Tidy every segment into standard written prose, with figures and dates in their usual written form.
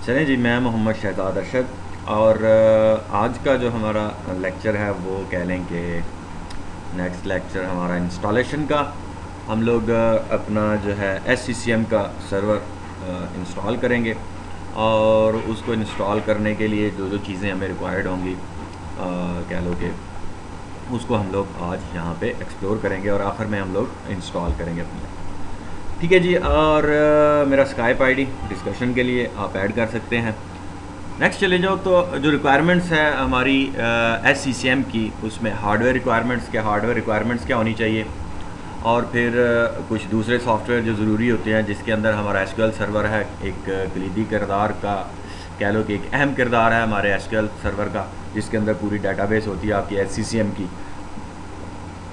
चलें जी, मैं मोहम्मद शहजाद अरशद और आज का जो हमारा लेक्चर है वो कह लें कि नेक्स्ट लेक्चर हमारा इंस्टॉलेशन का। हम लोग अपना जो है SCCM का सर्वर इंस्टॉल करेंगे और उसको इंस्टॉल करने के लिए जो जो चीज़ें हमें रिक्वायर्ड होंगी कह लो कि उसको हम लोग आज यहाँ पे एक्सप्लोर करेंगे और आखिर में हम लोग इंस्टॉल करेंगे अपने। ठीक है जी। और मेरा स्काइप आईडी डिस्कशन के लिए आप ऐड कर सकते हैं। नेक्स्ट चले जाओ तो जो रिक्वायरमेंट्स है हमारी SCCM की, उसमें हार्डवेयर रिक्वायरमेंट्स क्या होनी चाहिए और फिर कुछ दूसरे सॉफ्टवेयर जो ज़रूरी होते हैं जिसके अंदर हमारा SQL सर्वर है, एक कलीदी किरदार का कह लो कि एक अहम किरदार है हमारे SQL सर्वर का, जिसके अंदर पूरी डाटाबेस होती है आपकी SCCM की,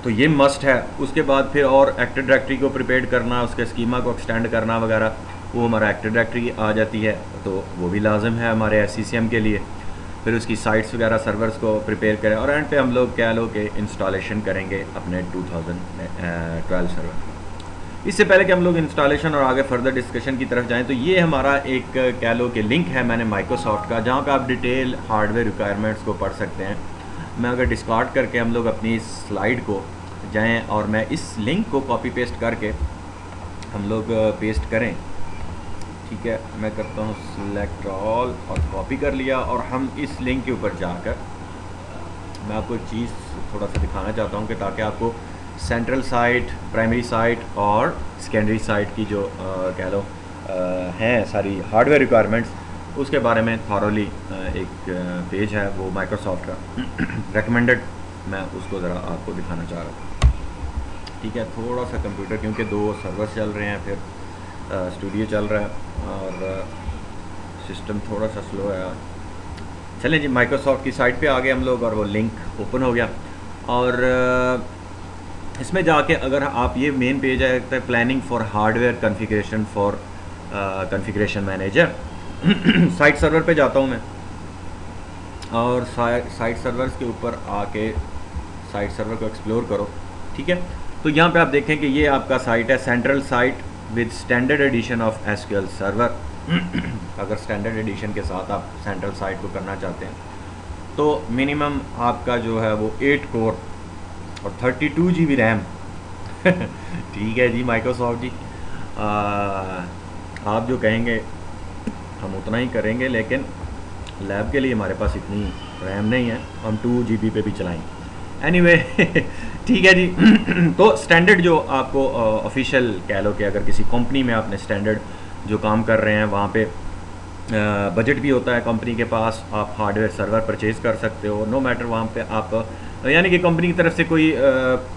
तो ये मस्ट है। उसके बाद फिर और एक्टिव डायरेक्टरी को प्रिपेयर करना, उसके स्कीमा को एक्सटेंड करना वगैरह, वो हमारा एक्टिव डायरेक्टरी आ जाती है, तो वो भी लाजम है हमारे SCCM के लिए। फिर उसकी साइट्स वगैरह सर्वर्स को प्रिपेयर करें और एंड पे हम लोग कह लो कि इंस्टॉलेशन करेंगे अपने 2012 सर्वर। इससे पहले कि हम लोग इंस्टॉलेशन और आगे फर्दर डिस्कशन की तरफ जाएं, तो ये हमारा एक कह लो कि लिंक है मैंने माइक्रोसॉफ्ट का, जहाँ पे आप डिटेल हार्डवेयर रिक्वायरमेंट्स को पढ़ सकते हैं। मैं अगर डिस्कार्ड करके हम लोग अपनी स्लाइड को जाएं और मैं इस लिंक को कॉपी पेस्ट करके हम लोग पेस्ट करें, ठीक है, मैं करता हूँ सिलेक्ट ऑल और कॉपी कर लिया, और हम इस लिंक के ऊपर जाकर मैं आपको एक चीज़ थोड़ा सा दिखाना चाहता हूँ कि ताकि आपको सेंट्रल साइट, प्राइमरी साइट और सेकेंडरी साइट की जो कह लो हैं सारी हार्डवेयर रिक्वायरमेंट्स, उसके बारे में थॉरली एक पेज है वो माइक्रोसॉफ्ट का रेकमेंडेड, मैं उसको ज़रा आपको दिखाना चाह रहा हूँ। ठीक है, थोड़ा सा कंप्यूटर क्योंकि 2 सर्वर चल रहे हैं, फिर स्टूडियो चल रहा है और सिस्टम थोड़ा सा स्लो है। चलें जी, माइक्रोसॉफ्ट की साइट पे आ गए हम लोग और वो लिंक ओपन हो गया, और इसमें जाके अगर आप, ये मेन पेज है planning for hardware configuration for configuration manager. Site server पे जाता हूँ मैं और साइट सर्वर्स के ऊपर आके साइट सर्वर को एक्सप्लोर करो। ठीक है, तो यहाँ पे आप देखें कि ये आपका साइट है, central site with standard addition of SQL server. अगर स्टैंडर्ड एडिशन के साथ आप सेंट्रल साइट को करना चाहते हैं तो मिनिमम आपका जो है वो 8 कोर और 32 GB रैम। ठीक है जी माइक्रोसॉफ्ट जी, आप जो कहेंगे हम उतना ही करेंगे, लेकिन लैब के लिए हमारे पास इतनी रैम नहीं है, हम 2 GB पे भी चलाएंगे। एनीवे ठीक है जी। तो स्टैंडर्ड जो आपको ऑफिशियल कह लो कि अगर किसी कंपनी में आपने स्टैंडर्ड जो काम कर रहे हैं वहाँ पे बजट भी होता है कंपनी के पास, आप हार्डवेयर सर्वर परचेज़ कर सकते हो नो मैटर, वहाँ पे आप यानी कि कंपनी की तरफ से कोई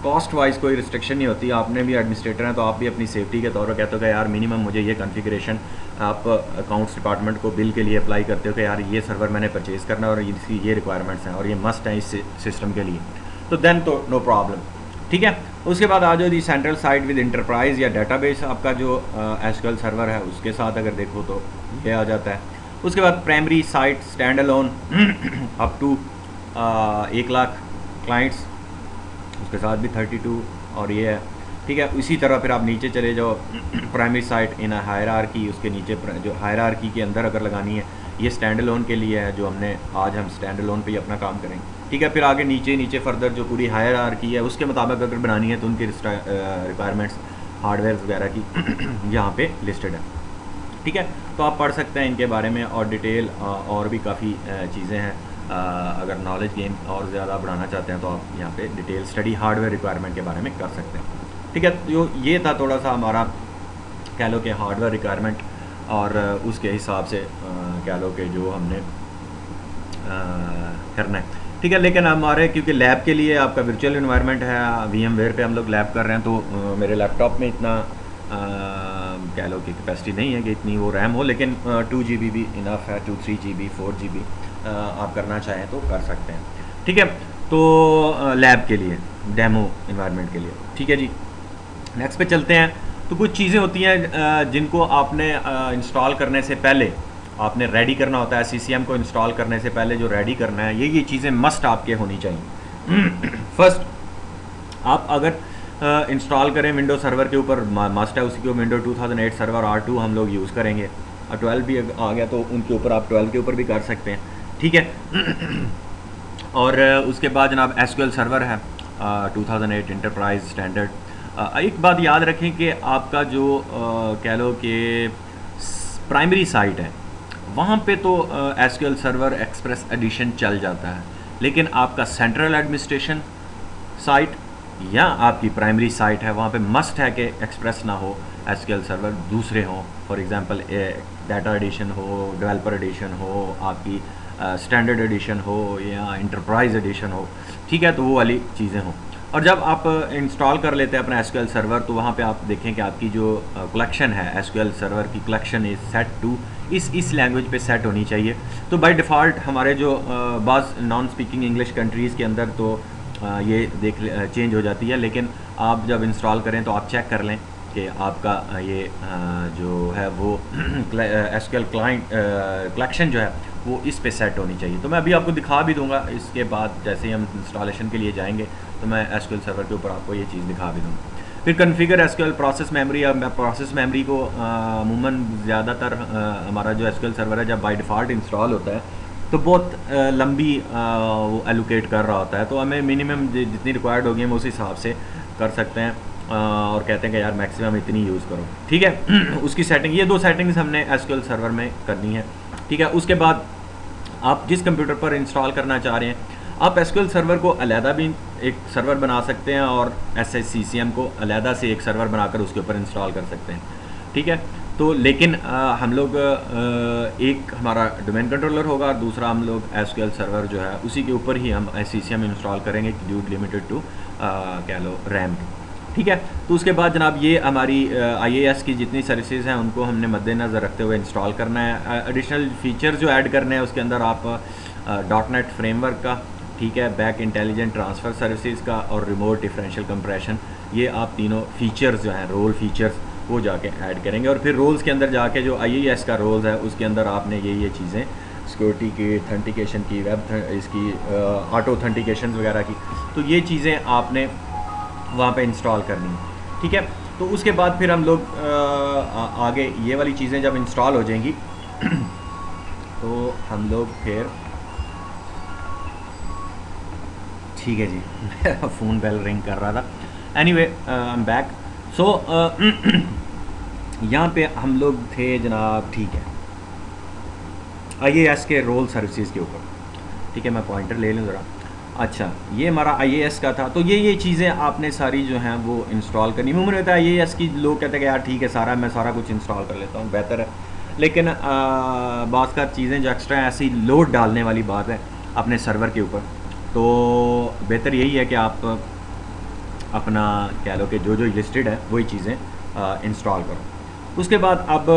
कॉस्ट वाइज कोई रिस्ट्रिक्शन नहीं होती। आपने भी एडमिनिस्ट्रेटर हैं तो आप भी अपनी सेफ्टी के तौर पर कहते हो कि यार मिनिमम मुझे ये कॉन्फ़िगरेशन, आप अकाउंट्स डिपार्टमेंट को बिल के लिए अप्लाई करते हो कि यार ये सर्वर मैंने परचेज़ करना है और इसकी ये रिक्वायरमेंट्स हैं और ये मस्ट हैं इस सिस्टम के लिए, तो देन तो नो प्रॉब्लम। ठीक है, उसके बाद आ जाओ जी सेंट्रल साइट विद इंटरप्राइज या डेटाबेस, आपका जो SQL सर्वर है उसके साथ अगर देखो तो ये आ जाता है। उसके बाद primary site stand alone up to 1 lakh clients, उसके साथ भी 32 और ये है। ठीक है, इसी तरह फिर आप नीचे चले जाओ, प्राइमरी साइट इन हायरार्की, उसके नीचे जो हायरार्की के अंदर अगर लगानी है, ये स्टैंड अलोन के लिए है, जो हमने आज हम स्टैंड अलोन पे ही अपना काम करेंगे। ठीक है, फिर आगे नीचे फर्दर जो पूरी हायरार्की है उसके मुताबिक अगर बनानी है तो उनकी रिक्वायरमेंट्स हार्डवेयर वगैरह की यहाँ पे लिस्टेड है। ठीक है, तो आप पढ़ सकते हैं इनके बारे में और डिटेल और भी काफ़ी चीज़ें हैं। अगर नॉलेज गेन और ज़्यादा बढ़ाना चाहते हैं तो आप यहाँ पे डिटेल स्टडी हार्डवेयर रिक्वायरमेंट के बारे में कर सकते हैं। ठीक है, तो ये था थोड़ा सा हमारा कह लो कि हार्डवेयर रिक्वायरमेंट, और उसके हिसाब से कह लो कि जो हमने करना है। ठीक है, लेकिन हमारे क्योंकि लैब के लिए आपका वर्चुअल इन्वायरमेंट है, VMware पे हम लोग लैब कर रहे हैं, तो मेरे लैपटॉप में इतना कह लो कि कैपेसिटी नहीं है कि इतनी वो रैम हो, लेकिन 2 GB भी इनफ है, 2-3 GB 4 GB आप करना चाहें तो कर सकते हैं। ठीक है, तो लैब के लिए डेमो इन्वायरमेंट के लिए। ठीक है जी, नेक्स्ट पे चलते हैं। तो कुछ चीज़ें होती हैं जिनको आपने इंस्टॉल करने से पहले आपने रेडी करना होता है। SCCM को इंस्टॉल करने से पहले जो रेडी करना है, ये चीज़ें मस्ट आपके होनी चाहिए। फर्स्ट, आप अगर इंस्टॉल करें विंडो सर्वर के ऊपर, मस्ट है उसकी, विंडो 2008 सर्वर R2 हम लोग यूज़ करेंगे। और 12 भी आ गया तो उनके ऊपर आप 12 के ऊपर भी कर सकते हैं, ठीक है। और उसके बाद जनाब एसक्यूएल सर्वर है 2008 इंटरप्राइज स्टैंडर्ड। एक बात याद रखें कि आपका जो कह लो कि प्राइमरी साइट है वहाँ पे तो एसक्यूएल सर्वर एक्सप्रेस एडिशन चल जाता है, लेकिन आपका सेंट्रल एडमिनिस्ट्रेशन साइट या आपकी प्राइमरी साइट है वहाँ पे मस्ट है कि एक्सप्रेस ना हो, एसक्यूएल सर्वर दूसरे हों। फॉर एग्जांपल डाटा एडिशन हो, डेवलपर एडिशन हो, आपकी स्टैंडर्ड एडिशन हो या इंटरप्राइज एडिशन हो, ठीक है, तो वो वाली चीज़ें हों। और जब आप इंस्टॉल कर लेते हैं अपना एसक्यूएल सर्वर तो वहाँ पे आप देखें कि आपकी जो कलेक्शन है एसक्यूएल सर्वर की कलेक्शन इज सेट टू इस लैंग्वेज पे सेट होनी चाहिए। तो बाय डिफ़ॉल्ट हमारे जो बाज़ नॉन स्पीकिंग इंग्लिश कंट्रीज़ के अंदर तो ये चेंज हो जाती है, लेकिन आप जब इंस्टॉल करें तो आप चेक कर लें कि आपका ये जो है वो एसक्यूएल क्लाइंट कलेक्शन जो है वो इस पे सेट होनी चाहिए। तो मैं अभी आपको दिखा भी दूंगा, इसके बाद जैसे ही हम इंस्टॉलेशन के लिए जाएंगे तो मैं एसक्यूएल सर्वर के ऊपर आपको ये चीज़ दिखा भी दूंगा। फिर कॉन्फ़िगर एसक्यूएल प्रोसेस मेमोरी। अब प्रोसेस मेमोरी को अमूमन ज़्यादातर हमारा जो एसक्यूएल सर्वर है जब बाय डिफ़ॉल्ट इंस्टॉल होता है तो बहुत लंबी वो एलोकेट कर रहा होता है, तो हमें मिनिमम जितनी रिक्वायर्ड होगी हम उस हिसाब से कर सकते हैं और कहते हैं कि यार मैक्सिमम इतनी यूज़ करो, ठीक है। उसकी सेटिंग, ये 2 सेटिंग्स हमने एसक्यूएल सर्वर में करनी है, ठीक है। उसके बाद आप जिस कंप्यूटर पर इंस्टॉल करना चाह रहे हैं आप एसक्यूएल सर्वर को अलहदा भी एक सर्वर बना सकते हैं और SSCCM को अलहदा से एक सर्वर बनाकर उसके ऊपर इंस्टॉल कर सकते हैं, ठीक है। तो लेकिन हम लोग एक हमारा डोमेन कंट्रोलर होगा और दूसरा हम लोग एसक्यूएल सर्वर जो है उसी के ऊपर ही हम SCCM इंस्टॉल करेंगे ड्यू लिमिटेड टू कह लो रैम, ठीक है। तो उसके बाद जनाब ये हमारी IAS की जितनी सर्विसेज हैं उनको हमने मद्देनज़र रखते हुए इंस्टॉल करना है। एडिशनल फीचर जो ऐड करने हैं उसके अंदर आप .NET फ्रेमवर्क का, ठीक है, बैक इंटेलिजेंट ट्रांसफ़र सर्विसेज का और रिमोट डिफरेंशियल कंप्रेशन, ये आप तीनों फीचर्स जो हैं रोल फीचर्स वो जाके ऐड करेंगे। और फिर रोल्स के अंदर जाके जो IAS का रोल्स है उसके अंदर आपने ये चीज़ें सिक्योरिटी की, ऑथेंटिकेशन की, वेब इसकी ऑटो ऑथेंटिकेशन वगैरह की, तो ये चीज़ें आपने वहाँ पे इंस्टॉल करनी है, ठीक है। तो उसके बाद फिर हम लोग आगे ये वाली चीज़ें जब इंस्टॉल हो जाएंगी तो हम लोग फिर, ठीक है जी, मेरा फ़ोन बेल रिंग कर रहा था। Anyway I am back. So यहाँ पे हम लोग थे जनाब, ठीक है, IAS के रोल सर्विसेज के ऊपर, ठीक है। मैं पॉइंटर ले लूँ ज़रा। अच्छा, ये हमारा IAS का था, तो ये चीज़ें आपने सारी जो हैं वो इंस्टॉल करनी। मुमकिन होता है IAS की लोग कहते हैं कि यार ठीक है सारा मैं सारा कुछ इंस्टॉल कर लेता हूँ, बेहतर है, लेकिन बात का चीज़ें जो एक्स्ट्रा ऐसी लोड डालने वाली बात है अपने सर्वर के ऊपर, तो बेहतर यही है कि आप अपना कह लो कि जो लिस्टेड है वही चीज़ें इंस्टॉल करो। उसके बाद अब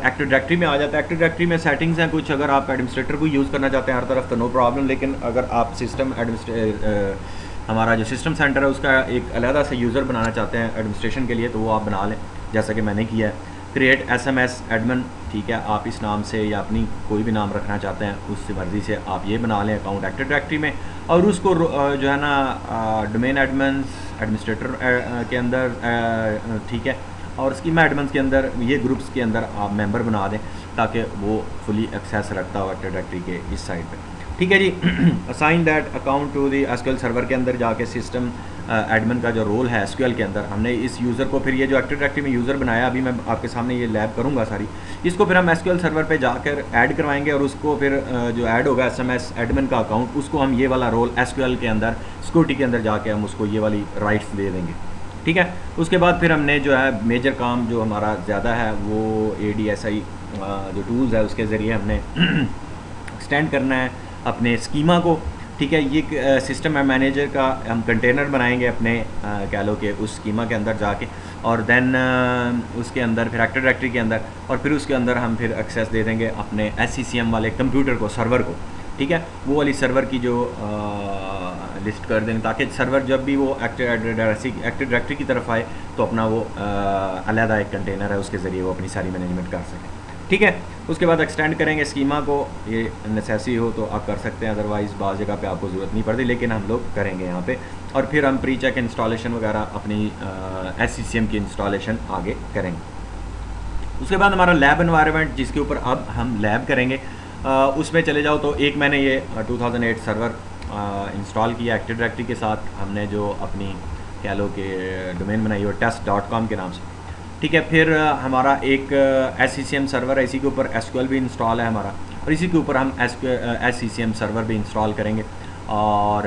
एक्टिव डायरेक्टरी में आ जाता है। एक्टिव डायरेक्टरी में सेटिंग्स हैं कुछ, अगर आप एडमिनिस्ट्रेटर को यूज़ करना चाहते हैं हर तरफ तो नो प्रॉब्लम, लेकिन अगर आप सिस्टम हमारा जो सिस्टम सेंटर है उसका एक अलहदा से यूज़र बनाना चाहते हैं एडमिनिस्ट्रेशन के लिए तो वो आप बना लें, जैसा कि मैंने किया है। क्रिएट SMS एडमिन, ठीक है, आप इस नाम से या अपनी कोई भी नाम रखना चाहते हैं उस मर्ज़ी से आप ये बना लें अकाउंट एक्टिव डायरेक्टरी में, और उसको जो है ना डोमेन एडमिनिस्ट्रेटर के अंदर, ठीक है, और स्कीमा एडमिन्स के अंदर ये ग्रुप्स के अंदर आप मेंबर बना दें ताकि वो फुली एक्सेस रखता हो एक्टिव डायरेक्टरी के इस साइड पे, ठीक है जी। Assign that account to the SQL server के अंदर जाके सिस्टम एडमिन का जो रोल है एसक्यूएल के अंदर हमने इस यूज़र को, फिर ये जो एक्टिव डायरेक्टरी में यूज़र बनाया अभी मैं आपके सामने ये लैब करूँगा सारी, इसको फिर हम एसक्यूएल सर्वर पे जाकर ऐड करवाएंगे और उसको फिर जो ऐड होगा SMS एडमिन का अकाउंट, उसको हम ये वाला रोल एसक्यूएल के अंदर सिक्योरिटी के अंदर जाके हम उसको ये वाली राइट्स दे देंगे, ठीक है। उसके बाद फिर हमने जो है मेजर काम जो हमारा ज़्यादा है वो ADSI जो टूल्स है उसके ज़रिए हमने एक्सटेंड करना है अपने स्कीमा को, ठीक है। ये सिस्टम मैनेजर का हम कंटेनर बनाएंगे अपने कह लो कि उस स्कीमा के अंदर जाके, और देन उसके अंदर फिर एक्टिव डायरेक्टरी के अंदर, और फिर उसके अंदर हम फिर एक्सेस दे देंगे अपने SCCM वाले कंप्यूटर को, सर्वर को, ठीक है। वो वाली सर्वर की जो लिस्ट कर देंगे ताकि सर्वर जब भी वो एक्टिव डायरेक्टरी की तरफ आए तो अपना वो अलहदा एक कंटेनर है उसके ज़रिए वो अपनी सारी मैनेजमेंट कर सकें, ठीक है। उसके बाद एक्सटेंड करेंगे स्कीमा को, ये नेसेसरी हो तो आप कर सकते हैं, अदरवाइज़ बाज़ जगह पे आपको ज़रूरत नहीं पड़ती, लेकिन हम लोग करेंगे यहाँ पे। और फिर हम प्री चेक इंस्टॉलेशन वगैरह अपनी SCCM की इंस्टॉलेशन आगे करेंगे, उसके बाद हमारा लैब एनवायरनमेंट, जिसके ऊपर अब हम लैब करेंगे, उसमें चले जाओ तो एक मैंने ये 2008 सर्वर इंस्टॉल किया एक्टिव डायरेक्टरी के साथ। हमने जो अपनी कह लो कि डोमेन बनाई हो test.com के नाम से, ठीक है। फिर हमारा एक SCCM सर्वर है, इसी के ऊपर SQL भी इंस्टॉल है हमारा, और इसी के ऊपर हम SCCM सर्वर भी इंस्टॉल करेंगे, और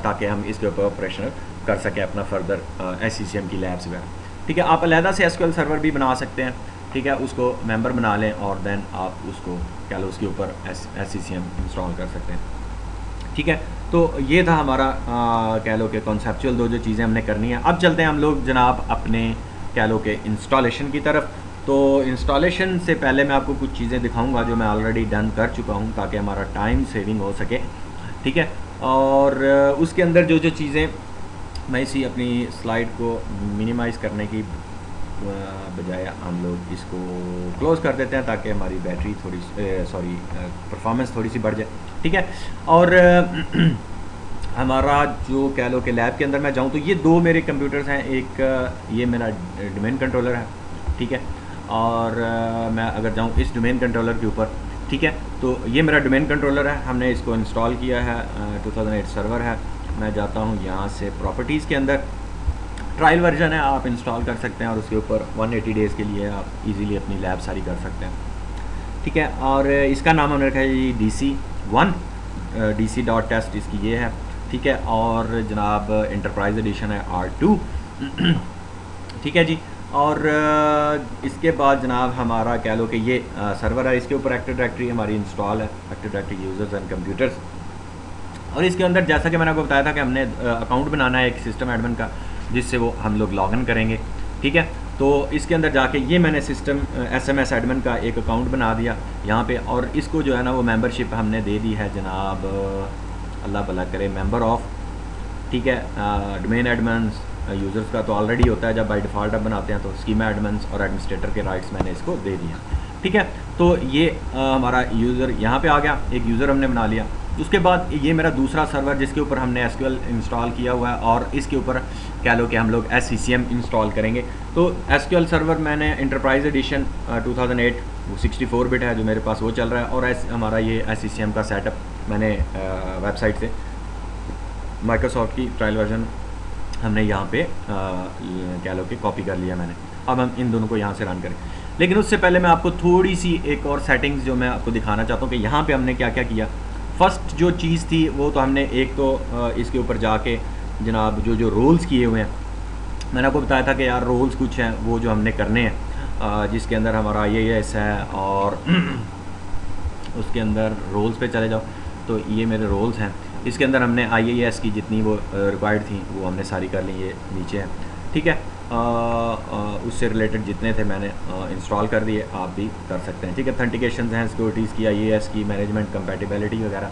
ताकि हम इसके ऊपर ऑपरेशन कर सकें अपना फर्दर SCCM की लैब्स वगैरह, ठीक है। आप अलहदा से SQL सर्वर भी बना सकते हैं, ठीक है, उसको मेंबर बना लें और देन आप उसको क्या लो उसके ऊपर SCCM इंस्टॉल कर सकते हैं, ठीक है। तो ये था हमारा कह लो कि कॉन्सेप्चुअल दो जो चीज़ें हमने करनी है। अब चलते हैं हम लोग जनाब अपने कह लो कि इंस्टॉलेशन की तरफ। तो इंस्टॉलेशन से पहले मैं आपको कुछ चीज़ें दिखाऊंगा जो मैं ऑलरेडी डन कर चुका हूँ, ताकि हमारा टाइम सेविंग हो सके, ठीक है। और उसके अंदर जो जो चीज़ें, मैं इसी अपनी स्लाइड को मिनिमाइज़ करने की बजाय हम लोग इसको क्लोज़ कर देते हैं ताकि हमारी बैटरी थोड़ी परफॉर्मेंस थोड़ी सी बढ़ जाए, ठीक है। और हमारा जो कह लो कि लैब के अंदर मैं जाऊं तो ये दो मेरे कंप्यूटर्स हैं, एक ये मेरा डोमेन कंट्रोलर है, ठीक है। और मैं अगर जाऊं इस डोमेन कंट्रोलर के ऊपर, ठीक है, तो ये मेरा डोमेन कंट्रोलर है, हमने इसको इंस्टॉल किया है, 2008 सर्वर है। मैं जाता हूँ यहाँ से प्रॉपर्टीज़ के अंदर, ट्रायल वर्जन है, आप इंस्टॉल कर सकते हैं और उसके ऊपर 180 डेज़ के लिए आप इजीली अपनी लैब सारी कर सकते हैं, ठीक है। और इसका नाम हमने रखा है जी DC1 DC.test इसकी ये है, ठीक है। और जनाब इंटरप्राइज एडिशन है R2 ठीक है जी। और इसके बाद जनाब हमारा कह लो कि ये सर्वर है, इसके ऊपर एक्टिव डायरेक्टरी हमारी इंस्टॉल है, active directory users and computers. और इसके अंदर जैसा कि मैंने आपको बताया था कि हमने अकाउंट बनाना है एक सिस्टम एडमिन का, जिससे वो हम लोग लॉगिन करेंगे, ठीक है। तो इसके अंदर जाके ये मैंने सिस्टम SMS एडमिन का एक अकाउंट बना दिया यहाँ पे, और इसको जो है ना वो मेंबरशिप हमने दे दी है जनाब, अल्लाह भला करे, मेंबर ऑफ, ठीक है। डोमेन एडमिन्स यूज़र्स का तो ऑलरेडी होता है, जब बाय डिफ़ॉल्ट आप बनाते हैं तो स्कीमा एडमिन्स और एडमिनिस्ट्रेटर के राइट्स मैंने इसको दे दिया, ठीक है। तो ये हमारा यूज़र यहाँ पे आ गया, एक यूज़र हमने बना लिया। उसके बाद ये मेरा दूसरा सर्वर जिसके ऊपर हमने SQL इंस्टॉल किया हुआ है, और इसके ऊपर कह लो कि हम लोग SCCM इंस्टॉल करेंगे। तो SQL सर्वर मैंने इंटरप्राइज एडिशन 2008 वो 64 बिट है जो मेरे पास, वो चल रहा है। और हमारा ये SCCM का सेटअप मैंने वेबसाइट से माइक्रोसॉफ्ट की ट्रायल वर्जन हमने यहाँ पे कह लो कि कॉपी कर लिया मैंने। अब हम इन दोनों को यहाँ से रन करें, लेकिन उससे पहले मैं आपको थोड़ी सी एक और सेटिंग्स जो मैं आपको दिखाना चाहता हूँ कि यहाँ पे हमने क्या क्या किया। फर्स्ट जो चीज़ थी वो तो हमने एक तो इसके ऊपर जाके जनाब जो रोल्स किए हुए हैं, मैंने आपको बताया था कि यार रोल्स कुछ हैं वो जो हमने करने हैं, जिसके अंदर हमारा IAS है, और उसके अंदर रोल्स पे चले जाओ तो ये मेरे रोल्स हैं। इसके अंदर हमने IAS की जितनी वो रिक्वायर्ड थी वो हमने सारी कर ली, ये नीचे है, ठीक है। उससे रिलेटेड जितने थे मैंने इंस्टॉल कर दिए, आप भी कर सकते हैं, ठीक है। ऑथेंटिकेशन हैं, सिक्योरिटीज़ की, IAS की, मैनेजमेंट कंपैटिबिलिटी वगैरह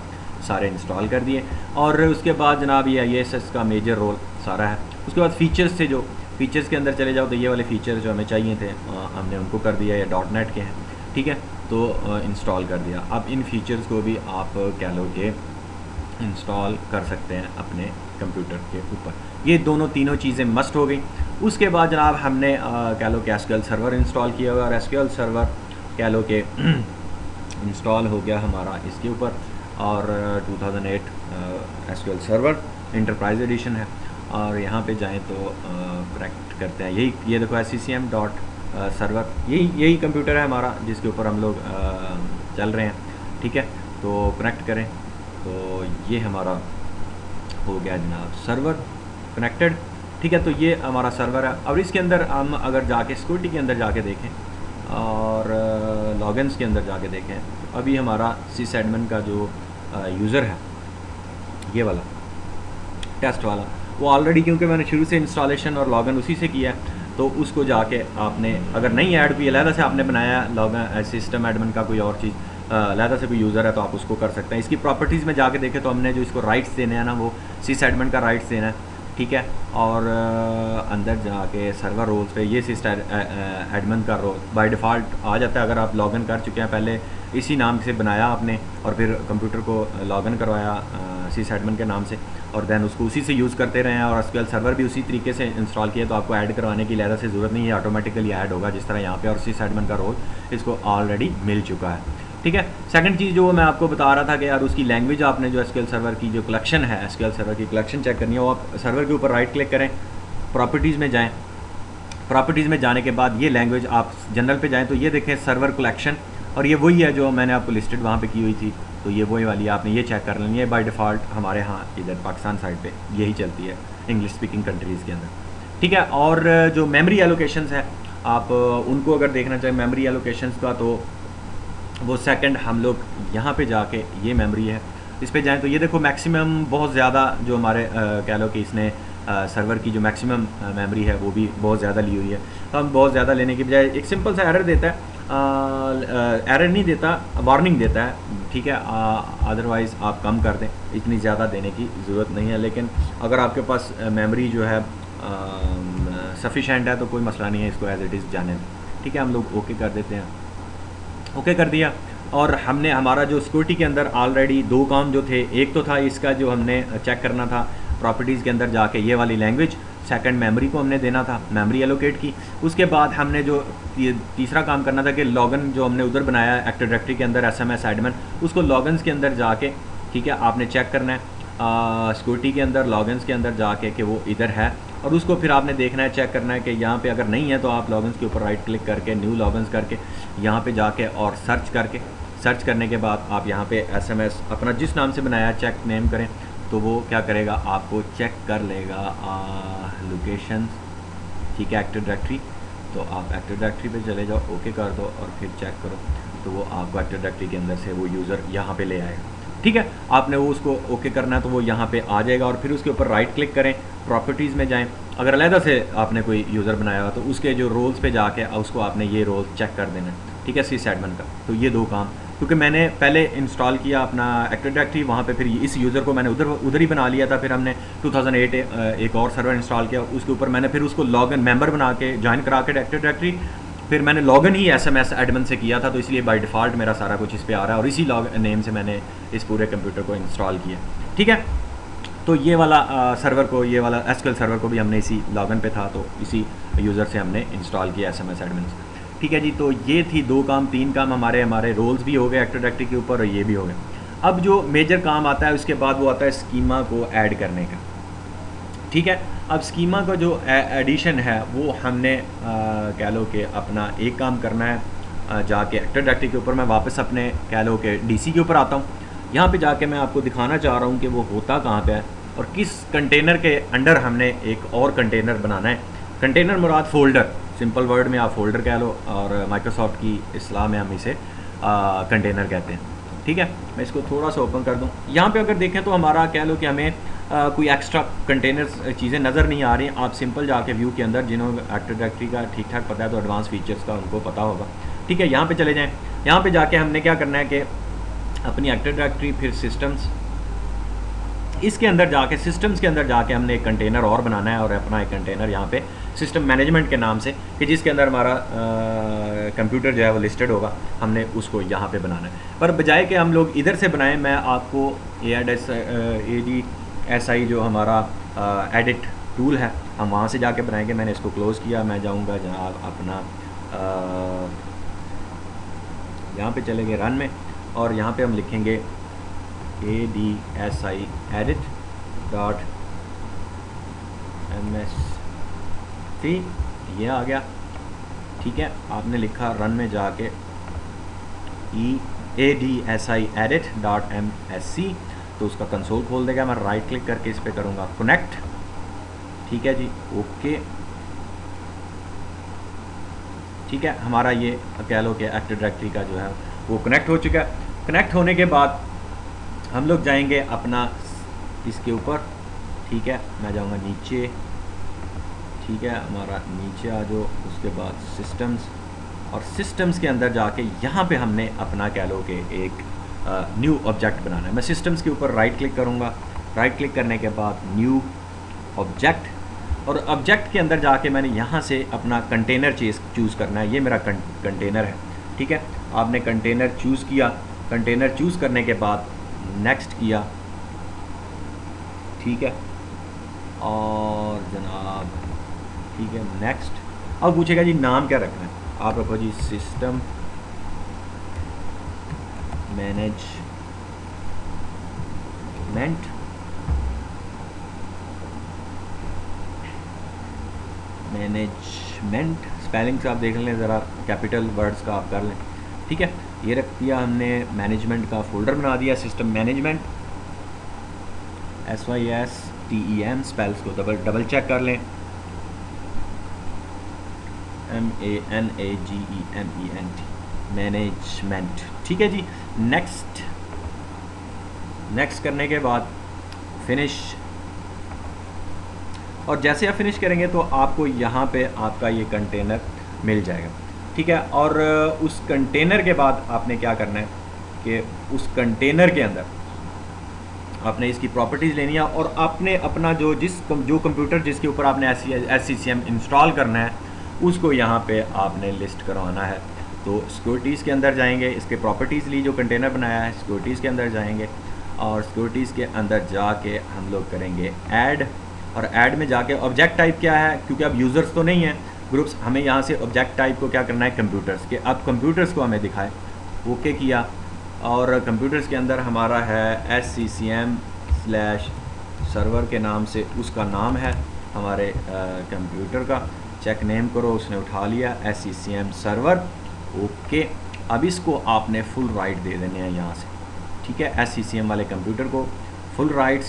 सारे इंस्टॉल कर दिए। और उसके बाद जनाब ये IAS का मेजर रोल सारा है। उसके बाद फ़ीचर्स थे, जो फ़ीचर्स के अंदर चले जाओ तो ये वाले फ़ीचर्स जो हमें चाहिए थे हमने उनको कर दिया, या .NET के हैं, ठीक है, तो इंस्टॉल कर दिया। अब इन फ़ीचर्स को भी आप कह लो कि इंस्टॉल कर सकते हैं अपने कंप्यूटर के ऊपर। ये दोनों तीनों चीज़ें मस्ट हो गई। उसके बाद जनाब हमने कह लो कि SQL सर्वर इंस्टॉल किया हुआ, और SQL सर्वर कह लो कि इंस्टॉल हो गया हमारा इसके ऊपर। और 2008 SQL सर्वर इंटरप्राइज एडिशन है, और यहाँ पे जाएं तो करेक्ट करते हैं, यही ये देखो SCCM डॉट सर्वर, यही कंप्यूटर है हमारा जिसके ऊपर हम लोग चल रहे हैं, ठीक है। तो कनेक्ट करें तो ये हमारा हो गया जनाब सर्वर कनेक्टेड, ठीक है। तो ये हमारा सर्वर है। और इसके अंदर हम अगर जाके सिक्योरिटी के अंदर जाके देखें और लॉगिन्स के अंदर जाके देखें, तो अभी हमारा sysadmin का जो यूज़र है ये वाला टेस्ट वाला, वो ऑलरेडी क्योंकि मैंने शुरू से इंस्टॉलेशन और लॉगिन उसी से किया है, तो उसको जाके आपने अगर नहीं ऐड की अलहदा से आपने बनाया लॉगिन सिस्टम एडमिन का कोई और चीज़ अलहदा से कोई यूज़र है तो आप उसको कर सकते हैं। इसकी प्रॉपर्टीज़ में जाके देखें तो हमने जो इसको राइट्स देने हैं ना वो sysadmin का राइट्स देना है, ठीक है। और अंदर जाके सर्वर रोल्स पे ये एडमिन का रोल बाय डिफ़ॉल्ट आ जाता है। अगर आप लॉगिन कर चुके हैं, पहले इसी नाम से बनाया आपने और फिर कंप्यूटर को लॉगिन करवाया सिस एडमिन के नाम से, और देन उसको उसी से यूज़ करते रहें, और एसक्यूएल सर्वर भी उसी तरीके से इंस्टॉल किया, तो आपको ऐड करवाने की लहदा से ज़रूरत नहीं है, ऑटोमेटिकली ऐड होगा जिस तरह यहाँ पे, और सिस एडमिन का रोल इसको ऑलरेडी मिल चुका है। ठीक है, सेकंड चीज़ जो मैं आपको बता रहा था कि यार उसकी लैंग्वेज आपने जो एसक्यूएल सर्वर की जो कलेक्शन है, एसक्यूएल सर्वर की कलेक्शन चेक करनी है, वो आप सर्वर के ऊपर राइट क्लिक करें, प्रॉपर्टीज़ में जाएँ, प्रॉपर्टीज़ में जाने के बाद ये लैंग्वेज आप जनरल पे जाएँ तो ये देखें सर्वर कलेक्शन, और ये वही है जो मैंने आपको लिस्टेड वहाँ पे की हुई थी, तो ये वही वाली आपने ये चेक कर लेनी है। बाय डिफ़ॉल्ट हमारे यहाँ इधर पाकिस्तान साइड पे यही चलती है इंग्लिश स्पीकिंग कंट्रीज़ के अंदर। ठीक है, और जो मेमोरी एलोकेशंस है आप उनको अगर देखना चाहें मेमोरी एलोकेशंस का, तो वो सेकंड हम लोग यहाँ पे जाके ये मेमोरी है इस पे जाएं तो ये देखो मैक्सिमम बहुत ज़्यादा जो हमारे कह लो कि इसने सर्वर की जो मैक्सिमम मेमोरी है वो भी बहुत ज़्यादा ली हुई है। तो हम बहुत ज़्यादा लेने की बजाय एक सिंपल सा एरर देता है, एरर नहीं देता, वार्निंग देता है। ठीक है, अदरवाइज़ आप कम कर दें, इतनी ज़्यादा देने की ज़रूरत नहीं है। लेकिन अगर आपके पास मेमोरी जो है सफिशेंट है तो कोई मसला नहीं है, इसको एज इट इज़ जाने दें। ठीक है, हम लोग ओके कर देते हैं, ओके कर दिया। और हमने हमारा जो सिक्योरिटी के अंदर ऑलरेडी दो काम जो थे, एक तो था इसका जो हमने चेक करना था प्रॉपर्टीज़ के अंदर जाके ये वाली लैंग्वेज, सेकंड मेमोरी को हमने देना था, मेमोरी एलोकेट की। उसके बाद हमने जो तीसरा काम करना था कि लॉगन जो हमने उधर बनाया एक्टिव डायरेक्टरी के अंदर SMS एडमिन, उसको लॉगन्स के अंदर जाके, ठीक है, आपने चेक करना है सिक्योरिटी के अंदर लॉगन्स के अंदर जाके कि वो इधर है, और उसको फिर आपने देखना है, चेक करना है कि यहाँ पे अगर नहीं है तो आप लॉगन्स के ऊपर राइट क्लिक करके न्यू लॉगन्स करके यहाँ पे जाके और सर्च करने के बाद आप यहाँ पे SMS अपना जिस नाम से बनाया चेक नेम करें, तो वो क्या करेगा, आपको चेक कर लेगा लोकेशन। ठीक है, एक्टिव डायरेक्टरी, तो आप एक्टिव डायरेक्टरी पे चले जाओ, ओके कर दो और फिर चेक करो, तो वो आपको एक्टिव डायरेक्टरी के अंदर से वो यूज़र यहाँ पे ले आएगा। ठीक है, आपने वो उसको ओके करना है तो वो यहाँ पे आ जाएगा, और फिर उसके ऊपर राइट क्लिक करें, प्रॉपर्टीज़ में जाएं। अगर अलहदा से आपने कोई यूज़र बनाया हुआ तो उसके जो रोल्स पे जाके उसको आपने ये रोल चेक कर देना है। ठीक है, सिस एडमिन का। तो ये दो काम, क्योंकि मैंने पहले इंस्टॉल किया अपना एक्टिव डायरेक्टरी, वहाँ पे फिर इस यूज़र को मैंने उधर ही बना लिया था। फिर हमने 2008 एक और सर्वर इंस्टॉल किया, उसके ऊपर मैंने फिर उसको लॉगिन मेंबर बना के ज्वाइन करा के एक्टिव डायरेक्टरी, फिर मैंने लॉगिन ही SMS एडमिन से किया था, तो इसलिए बाय डिफ़ॉल्ट मेरा सारा कुछ इस पे आ रहा है, और इसी लॉग नेम से मैंने इस पूरे कंप्यूटर को इंस्टॉल किया। ठीक है, तो ये वाला सर्वर को, ये वाला SQL सर्वर को भी हमने इसी लॉगिन पे था, तो इसी यूज़र से हमने इंस्टॉल किया SMS एडमिन से। ठीक है जी, तो ये थी दो काम, तीन काम हमारे रोल्स भी हो गए एक्टिव डायरेक्टरी के ऊपर, और ये भी हो गए। अब जो मेजर काम आता है उसके बाद वो आता है स्कीमा को ऐड करने का। ठीक है, अब स्कीमा का जो एडिशन है वो हमने कह लो कि अपना एक काम करना है, जाके एक्टिव डायरेक्टरी के ऊपर मैं वापस अपने कह लो कि DC के ऊपर आता हूँ। यहाँ पे जाके मैं आपको दिखाना चाह रहा हूँ कि वो होता कहाँ पे है और किस कंटेनर के अंडर हमने एक और कंटेनर बनाना है। कंटेनर मुराद फ़ोल्डर, सिंपल वर्ड में आप फोल्डर कह लो, और माइक्रोसॉफ्ट की इस्लाह में हम इसे कंटेनर कहते हैं। ठीक है, मैं इसको थोड़ा सा ओपन कर दूं। यहाँ पे अगर देखें तो हमारा कह लो कि हमें कोई एक्स्ट्रा कंटेनर चीज़ें नज़र नहीं आ रही। आप सिंपल जाके व्यू के अंदर, जिन्होंने एक्टिव डायरेक्टरी का ठीक ठाक पता है तो एडवांस फीचर्स का उनको पता होगा। ठीक है, यहाँ पे चले जाएँ। यहाँ पे जाके हमने क्या करना है कि अपनी एक्टिव डायरेक्टरी, फिर सिस्टम्स, इसके अंदर जाके सिस्टम्स के अंदर जाके हमने एक कंटेनर और बनाना है, और अपना एक कंटेनर यहाँ पे सिस्टम मैनेजमेंट के नाम से, कि जिसके अंदर हमारा कंप्यूटर जो है वो लिस्टेड होगा, हमने उसको यहाँ पे बनाना है। पर बजाय कि हम लोग इधर से बनाएं, मैं आपको ADSI जो हमारा एडिट टूल है, हम वहाँ से जाके बनाएंगे। मैंने इसको क्लोज़ किया, मैं जाऊँगा जहाँ अपना यहाँ पे चले गए रन में, और यहाँ पे हम लिखेंगे ADSI edit.msc, ये आ गया। ठीक है, आपने लिखा रन में जाके ADSI edit.msc, तो उसका कंसोल खोल देगा। मैं राइट क्लिक करके इस पर करूँगा कनेक्ट। ठीक है जी, ओके। ठीक है, हमारा ये कह लो कि एक्टिव डायरेक्टरी का जो है वो कनेक्ट हो चुका है। कनेक्ट होने के बाद हम लोग जाएंगे अपना इसके ऊपर। ठीक है, मैं जाऊंगा नीचे। ठीक है, हमारा नीचे आ जाओ। उसके बाद सिस्टम्स, और सिस्टम्स के अंदर जाके यहाँ पे हमने अपना कह लो कि एक न्यू ऑब्जेक्ट बनाना है। मैं सिस्टम्स के ऊपर राइट क्लिक करूँगा। राइट क्लिक करने के बाद न्यू ऑब्जेक्ट, और ऑब्जेक्ट के अंदर जाके मैंने यहाँ से अपना कंटेनर चूज़ करना है। ये मेरा कंटेनर है। ठीक है, आपने कंटेनर चूज़ किया। कंटेनर चूज़ करने के बाद नेक्स्ट किया। ठीक है, और जनाब ठीक है नेक्स्ट। अब पूछेगा जी नाम क्या रखना है, आप रखो जी सिस्टम मैनेजमेंट स्पेलिंग्स आप देख लें ज़रा, कैपिटल वर्ड्स का आप कर लें, ठीक है। ये रख दिया हमने, मैनेजमेंट का फोल्डर बना दिया, सिस्टम मैनेजमेंट, SYSTEM स्पेल्स को डबल चेक कर लें, MANAGEMENT मैनेजमेंट, ठीक है जी। नेक्स्ट करने के बाद फिनिश, और जैसे आप फिनिश करेंगे तो आपको यहाँ पे आपका ये कंटेनर मिल जाएगा, ठीक है। और उस कंटेनर के बाद आपने क्या करना है कि उस कंटेनर के अंदर आपने इसकी प्रॉपर्टीज़ लेनी है, और आपने अपना जो कंप्यूटर जिसके ऊपर आपने SCCM इंस्टॉल करना है उसको यहाँ पे आपने लिस्ट करवाना है। तो सिक्योरिटीज़ के अंदर जाएंगे, इसके प्रॉपर्टीज़ ली जो कंटेनर बनाया है, सिक्योरिटीज़ के अंदर जाएंगे, और सिक्योरिटीज़ के अंदर जाके हम लोग करेंगे ऐड, और ऐड में जाके ऑब्जेक्ट टाइप क्या है, क्योंकि अब यूज़र्स तो नहीं है ग्रुप्स, हमें यहाँ से ऑब्जेक्ट टाइप को क्या करना है कंप्यूटर्स के, अब कंप्यूटर्स को हमें दिखाए, ओके किया, और कंप्यूटर्स के अंदर हमारा है SCCM/सर्वर के नाम से उसका नाम है हमारे कंप्यूटर का, चेक नेम करो, उसने उठा लिया SCCM सर्वर, ओके। अब इसको आपने फुल राइट दे देने हैं यहाँ से, ठीक है। SCCM वाले कंप्यूटर को फुल राइट्स,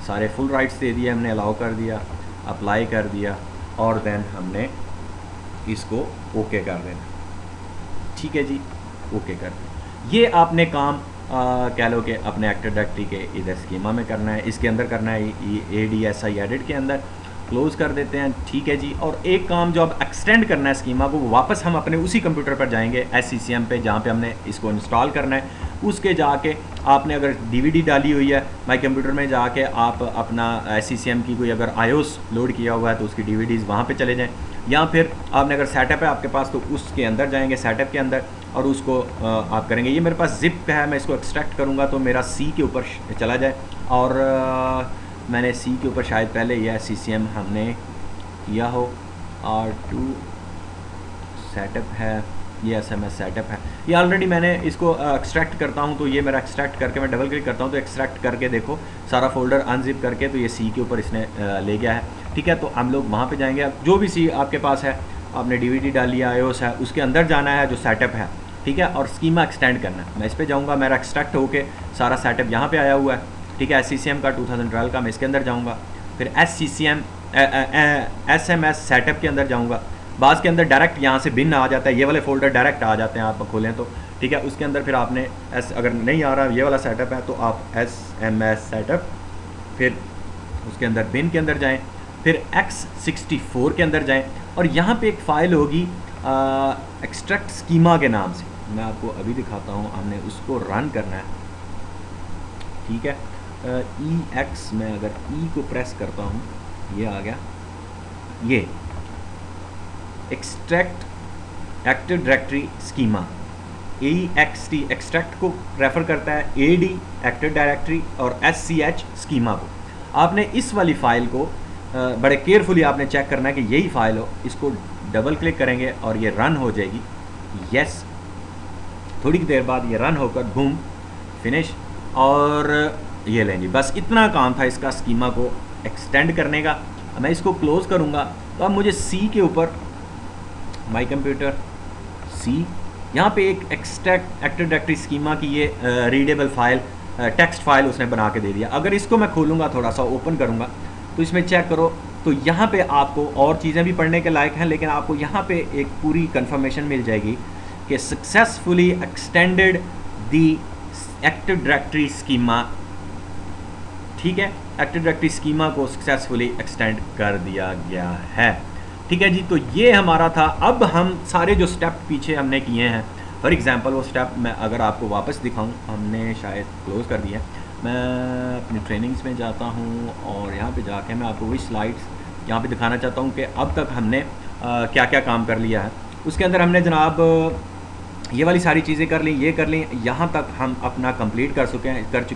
सारे फुल राइट्स दे दिए हमने, अलाउ कर दिया, अप्लाई कर दिया, और देन हमने इसको ओके कर देना, ठीक है जी, ओके कर देना। ये आपने काम कह लो कि अपने एक्टिव डायरेक्टरी के इधर स्कीमा में करना है, इसके अंदर करना है, ADSI एडिट के अंदर क्लोज़ कर देते हैं, ठीक है जी। और एक काम जो अब एक्सटेंड करना है स्कीमा को, वापस हम अपने उसी कंप्यूटर पर जाएंगे SCCM पे जहाँ पे हमने इसको इंस्टॉल करना है, उसके जाके आपने अगर DVD डाली हुई है माई कंप्यूटर में, जाके आप अपना SCCM की कोई अगर iOS लोड किया हुआ है तो उसकी DVDs वहाँ पे चले जाएं, या फिर आपने अगर सेटअप है आपके पास तो उसके अंदर जाएंगे, सेटअप के अंदर, और उसको आप करेंगे। ये मेरे पास जिप है, मैं इसको एक्सट्रैक्ट करूँगा तो मेरा C के ऊपर चला जाए, और मैंने C के ऊपर शायद पहले यह SCCM हमने किया हो, R2 सेटअप है, ये SMS सेटअप है, ये ऑलरेडी मैंने इसको एक्सट्रैक्ट करता हूँ, तो ये मेरा एक्सट्रैक्ट करके मैं डबल क्लिक करता हूँ तो एक्सट्रैक्ट करके देखो सारा फोल्डर अनजिप करके, तो ये C के ऊपर इसने ले गया है, ठीक है। तो हम लोग वहाँ पे जाएंगे, अब जो भी C आपके पास है, आपने DVD डाल लिया, iOS है, उसके अंदर जाना है जो सेटअप है, ठीक है, और स्कीमा एक्सटेंड करना है। मैं इस पर जाऊँगा, मेरा एक्सट्रैक्ट होके सारा सेटअप यहाँ पर आया हुआ है, ठीक है। SCCM का 2012 का मैं इसके अंदर जाऊँगा, फिर SCCM SMS सेटअप के अंदर जाऊँगा, बाज़ के अंदर डायरेक्ट यहाँ से बिन आ जाता है, ये वाले फोल्डर डायरेक्ट आ जाते हैं आप खोलें तो, ठीक है। उसके अंदर फिर आपने अगर नहीं आ रहा ये वाला सेटअप है तो आप SMS सेटअप, फिर उसके अंदर बिन के अंदर जाएं, फिर X64 के अंदर जाएं, और यहाँ पे एक फ़ाइल होगी एक्सट्रैक्ट स्कीमा के नाम से, मैं आपको अभी दिखाता हूँ, हमने उसको रन करना है, ठीक है। EX में अगर E को प्रेस करता हूँ, ये आ गया, ये extract active directory schema, EXT extract को रेफ़र करता है, AD एक्टिव डायरेक्टरी, और SCH स्कीमा को। आपने इस वाली फ़ाइल को बड़े केयरफुली आपने चेक करना है कि यही फ़ाइल हो, इसको डबल क्लिक करेंगे और ये रन हो जाएगी, यस। थोड़ी देर बाद ये रन होकर बूम फिनिश, और ये लेंगे, बस इतना काम था इसका स्कीमा को एक्सटेंड करने का। मैं इसको क्लोज़ करूँगा तो अब मुझे C के ऊपर माई कंप्यूटर C, यहाँ पे एक एक्सट्रैक्ट एक्टिव डायरेक्टरी स्कीमा की ये रीडेबल फाइल, टेक्स्ट फाइल उसने बना के दे दिया। अगर इसको मैं खोलूँगा, थोड़ा सा ओपन करूँगा, तो इसमें चेक करो, तो यहाँ पे आपको और चीज़ें भी पढ़ने के लायक हैं, लेकिन आपको यहाँ पे एक पूरी कंफर्मेशन मिल जाएगी कि सक्सेसफुली एक्सटेंडेड दी एक्टिव डायरेक्टरी स्कीमा, ठीक है। एक्टिव डायरेक्टरी स्कीमा को सक्सेसफुली एक्सटेंड कर दिया गया है, ठीक है जी। तो ये हमारा था। अब हम सारे जो स्टेप पीछे हमने किए हैं, फॉर एग्जांपल वो स्टेप मैं अगर आपको वापस दिखाऊं, हमने शायद क्लोज़ कर दिया, मैं अपनी ट्रेनिंग्स में जाता हूं और यहाँ पे जाके मैं आपको वही स्लाइड्स यहाँ पे दिखाना चाहता हूँ कि अब तक हमने क्या क्या काम कर लिया है। उसके अंदर हमने जनाब ये वाली सारी चीज़ें कर ली, ये कर ली, यहाँ तक हम अपना कंप्लीट कर चुके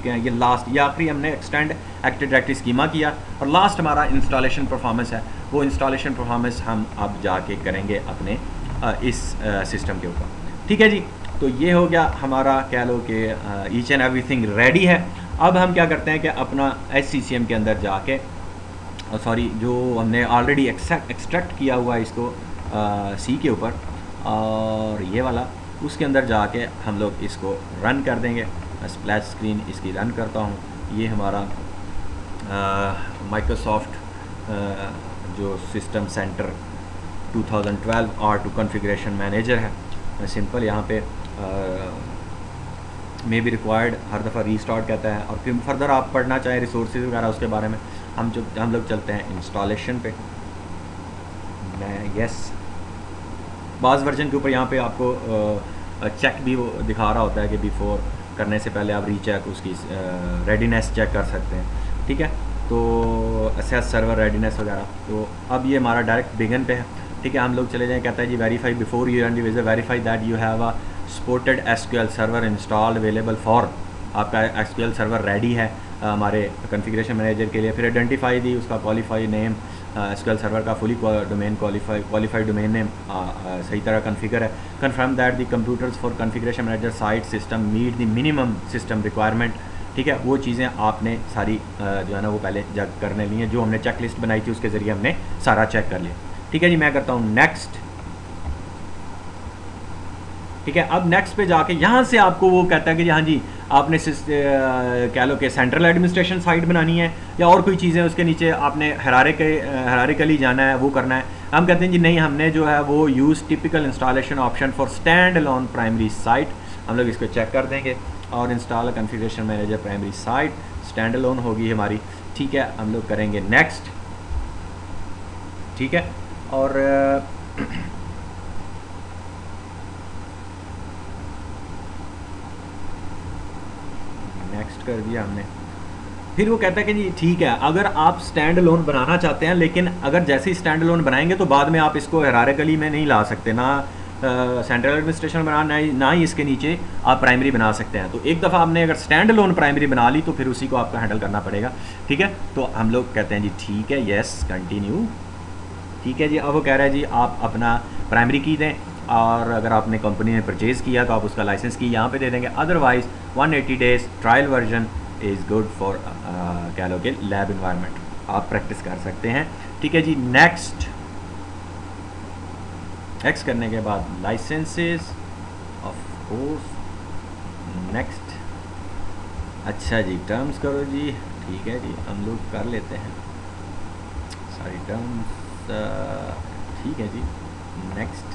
हैं। ये लास्ट, ये आखिरी हमने एक्सटेंड एक्टिव डायरेक्टरी स्कीमा किया, और लास्ट हमारा इंस्टॉलेशन परफॉर्मेंस है। वो इंस्टॉलेशन परफॉर्मेंस हम अब जाके करेंगे अपने इस सिस्टम के ऊपर। ठीक है जी, तो ये हो गया हमारा, कह लो कि ईच एंड एवरीथिंग रेडी है। अब हम क्या करते हैं कि अपना SCCM के अंदर जाके, सॉरी, जो हमने ऑलरेडी एक्सट्रैक्ट किया हुआ है इसको सी के ऊपर, और ये वाला, उसके अंदर जाके हम लोग इसको रन कर देंगे। स्प्लैश स्क्रीन इसकी रन करता हूँ। ये हमारा माइक्रोसॉफ्ट जो system centre 2012 R2 configuration manager है। सिंपल यहाँ पे मे बी रिक्वायर्ड हर दफ़ा रीस्टार्ट कहता है, और फिर फर्दर आप पढ़ना चाहें रिसोर्सेज वगैरह उसके बारे में, हम लोग चलते हैं इंस्टॉलेशन पे। मैं यस, बाज़ वर्जन के ऊपर यहाँ पे आपको चेक भी वो दिखा रहा होता है कि बिफोर करने से पहले आप रीचेक उसकी रेडीनेस चेक कर सकते हैं। ठीक है, तो असेस सर्वर रेडीनेस वगैरह। तो अब ये हमारा डायरेक्ट बिगिन पे है। ठीक है, हम लोग चले जाएँ, कहता है जी verify before you run the visit, verify that you have a supported SQL server installed available for, आपका SQL सर्वर रेडी है हमारे कॉन्फ़िगरेशन मैनेजर के लिए। फिर आइडेंटिफाई दी उसका क्वालिफाई नेम, SQL सर्वर का fully domain qualified domain name सही तरह कॉन्फ़िगर है। Confirm that the computers for configuration manager site system meet the minimum system requirement. ठीक है, वो चीज़ें आपने सारी जो है ना वो पहले जग करने ली हैं, जो हमने चेक लिस्ट बनाई थी उसके ज़रिए हमने सारा चेक कर लिया। ठीक है जी, मैं करता हूँ नेक्स्ट। ठीक है, अब नेक्स्ट पे जाके यहाँ से आपको वो कहता है कि हाँ जी आपने कह लो कि सेंट्रल एडमिनिस्ट्रेशन साइट बनानी है, या और कोई चीज़ें उसके नीचे आपने हरारिकली जाना है, वो करना है। हम कहते हैं जी नहीं, हमने जो है वो use typical installation option for stand alone primary site. हम लोग इसको चेक कर देंगे, और install configuration manager primary site stand alone होगी हमारी। ठीक है, हम लोग करेंगे नेक्स्ट। ठीक है, और नेक्स्ट कर दिया हमने। फिर वो कहता है कि जी ठीक है, अगर आप स्टैंड अलोन बनाना चाहते हैं, लेकिन अगर जैसे ही स्टैंड अलोन बनाएंगे तो बाद में आप इसको हायरार्किकली में नहीं ला सकते, ना सेंट्रल एडमिनिस्ट्रेशन बनाना, ना ही इसके नीचे आप प्राइमरी बना सकते हैं। तो एक दफ़ा आपने अगर स्टैंड अलोन प्राइमरी बना ली तो फिर उसी को आपको हैंडल करना पड़ेगा। ठीक है, तो हम लोग कहते हैं जी ठीक है, येस कंटिन्यू। ठीक है जी, अब वो कह रहा है जी आप अपना प्राइमरी की दें, और अगर आपने कंपनी ने परचेज़ किया तो आप उसका लाइसेंस की यहाँ पे दे देंगे। Otherwise 180 days trial version is good for कह लो कि लैब इन्वायरमेंट, आप प्रैक्टिस कर सकते हैं। ठीक है जी, नेक्स्ट करने के बाद लाइसेंसेस ऑफ कोर्स, नेक्स्ट। अच्छा जी, टर्म्स करो जी। ठीक है जी, हम लोग कर लेते हैं सारी टर्म्स। ठीक है जी, नेक्स्ट।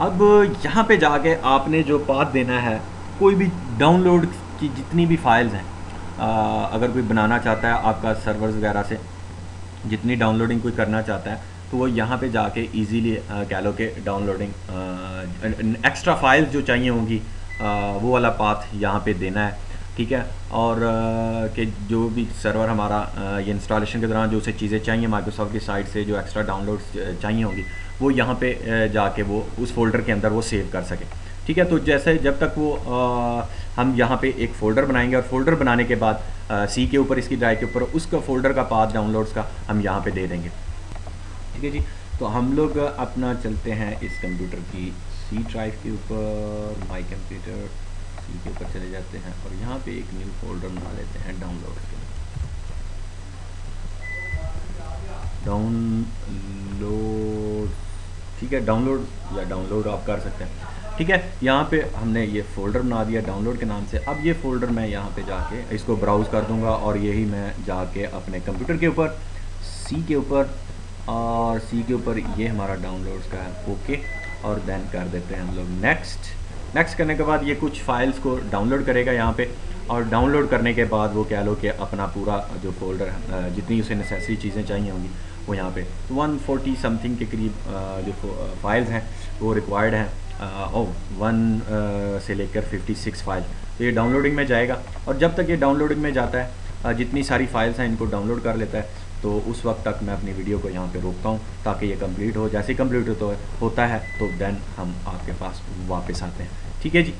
अब यहाँ पे जाके आपने जो पाथ देना है, कोई भी डाउनलोड की जितनी भी फाइल्स हैं, अगर कोई बनाना चाहता है आपका सर्वर्स वगैरह से, जितनी डाउनलोडिंग कोई करना चाहता है तो वो यहाँ पे जाके इजीली कह लो कि डाउनलोडिंग एक्स्ट्रा फाइल्स जो चाहिए होंगी वो वाला पाथ यहाँ पे देना है। ठीक है, और कि जो भी सर्वर हमारा ये इंस्टॉलेशन के दौरान जो उसे चीज़ें चाहिए माइक्रोसॉफ्ट की साइट से, जो एक्स्ट्रा डाउनलोड्स चाहिए होंगी, वो यहाँ पे जाके वो उस फोल्डर के अंदर वो सेव कर सके। ठीक है, तो जैसे जब तक वो हम यहाँ पे एक फ़ोल्डर बनाएंगे, और फोल्डर बनाने के बाद सी के ऊपर, इसकी ड्राइव के ऊपर उसका फ़ोल्डर का पाथ डाउनलोड्स का हम यहाँ पे दे देंगे। ठीक है जी, तो हम लोग अपना चलते हैं इस कंप्यूटर की सी ड्राइव के ऊपर, माई कंप्यूटर सी के ऊपर चले जाते हैं, और यहाँ पे एक न्यू फोल्डर बना लेते हैं डाउनलोड के लिए। डाउनलोड, ठीक है, डाउनलोड या डाउनलोड आप कर सकते हैं। ठीक है, यहाँ पे हमने ये फ़ोल्डर बना दिया डाउनलोड के नाम से। अब ये फ़ोल्डर मैं यहाँ पे जाके इसको ब्राउज़ कर दूँगा, और यही मैं जाके अपने कंप्यूटर के ऊपर सी के ऊपर, और सी के ऊपर ये हमारा डाउनलोड्स का है, ओके, और देन कर देते हैं हम लोग नेक्स्ट करने के बाद ये कुछ फाइल्स को डाउनलोड करेगा यहाँ पे, और डाउनलोड करने के बाद वो कह लो कि अपना पूरा जो फोल्डर जितनी उसे नेसेसरी चीज़ें चाहिए होंगी वो यहाँ पे 140 समथिंग के करीब जो फाइल्स हैं वो रिक्वायर्ड हैं, और 1 से लेकर 56 फाइल। तो ये डाउनलोडिंग में जाएगा, और जब तक ये डाउनलोडिंग में जाता है जितनी सारी फाइल्स हैं इनको डाउनलोड कर लेता है, तो उस वक्त तक मैं अपनी वीडियो को यहाँ पे रोकता हूँ ताकि ये कंप्लीट हो। जैसे ही कंप्लीट होता है तो देन हम आपके पास वापस आते हैं। ठीक है जी।